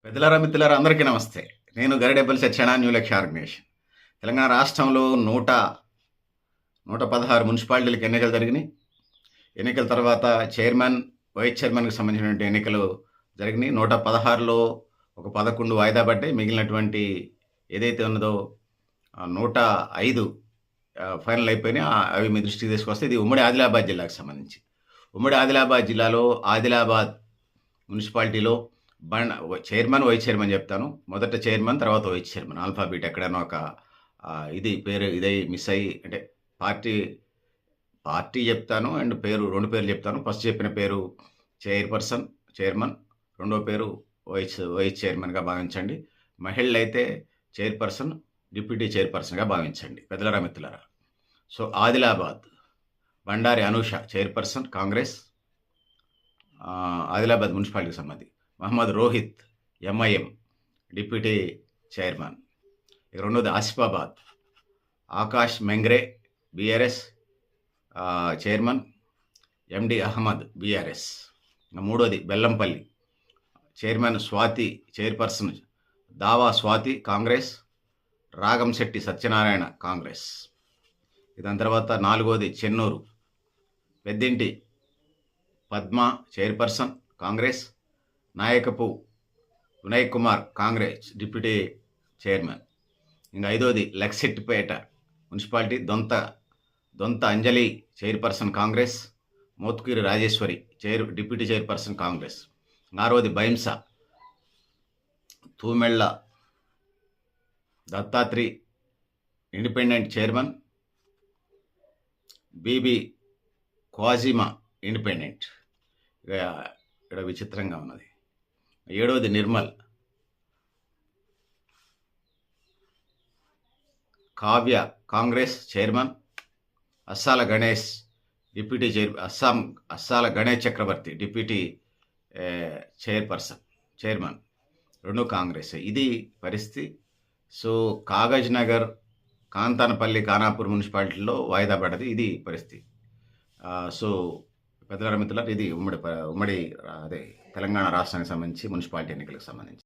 పెద్దలారా మిత్రులారా అందరికీ నమస్తే. నేను గరిడెబ్బల సత్యనారాయణ న్యూ లక్ష్య ఆర్గనైజేషన్. తెలంగాణ రాష్ట్రంలో 116 మున్సిపాలిటీలకు ఎన్నికలు జరిగినాయి. ఎన్నికల తర్వాత చైర్మన్, వైస్ చైర్మన్‌కి సంబంధించినటువంటి ఎన్నికలు జరిగినాయి. 116లో ఒక 11 వాయిదా పడ్డాయి. మిగిలినటువంటి ఏదైతే ఉన్నదో 105 ఫైనల్ అయిపోయినాయి. అవి మీ దృష్టికి తీసుకొస్తే ఇది ఉమ్మడి ఆదిలాబాద్ జిల్లాకు సంబంధించి. ఉమ్మడి ఆదిలాబాద్ జిల్లాలో ఆదిలాబాద్ మున్సిపాలిటీలో చైర్మన్, వైస్ చైర్మన్ చెప్తాను. మొదట చైర్మన్, తర్వాత వైస్ చైర్మన్. ఆల్ఫాబెట్ ఎక్కడైనా ఒక ఇది పేరు ఇదై మిస్ అయ్యి అంటే పార్టీ చెప్తాను అండ్ పేరు 2 పేర్లు చెప్తాను. ఫస్ట్ చెప్పిన పేరు చైర్మన్, రెండో పేరు వైస్ చైర్మన్‌గా భావించండి. మహిళలైతే చైర్పర్సన్, డిప్యూటీ చైర్పర్సన్‌గా భావించండి. పెద్దలారా మిత్రులారా. సో ఆదిలాబాద్ బండారి అనూష చైర్పర్సన్ కాంగ్రెస్, ఆదిలాబాద్ మున్సిపాలిటీకి సంబంధించి. Mohammed Rohit MIM deputy chairman. ఇక రెండోది Asifabad Akash Mengre BRS chairman, MD Ahmed BRS. మూడోది బెల్లంపల్లి చైర్మన్ స్వాతి చైర్పర్సన్ దావా స్వాతి కాంగ్రెస్, రాగంశెట్టి సత్యనారాయణ కాంగ్రెస్. దాని తర్వాత నాలుగోది Chennur Peddinti Padma chairperson Congress, Nayakapu Vinay Kumar Congress deputy chairman. ఇంకా ఐదోది Luxettipet municipality Donta Anjali chairperson Congress, Mothkuri Rajeshwari deputy chairperson Congress. ఆరోది Bhainsa Thumella Dattatri independent chairman, Bibi Quazima independent. ఇక్కడ విచిత్రంగా ఉన్నది. ఏడోది Nirmal Kavya Congress chairman, Assala Ganesh deputy Assala Ganesh Chakravarthi deputy chairman. రెండు కాంగ్రెస్. ఇది పరిస్థితి. సో కాగజ్ నగర్, కాంతానపల్లి, ఖానాపూర్ మున్సిపాలిటీలో వాయిదా పడ్డది. ఇది పరిస్థితి. సో పెద్దలారా మిత్రులారా, ఇది ఉమ్మడి తెలంగాణ రాష్ట్రానికి సంబంధించి మున్సిపాలిటీ ఎన్నికలకు సంబంధించి.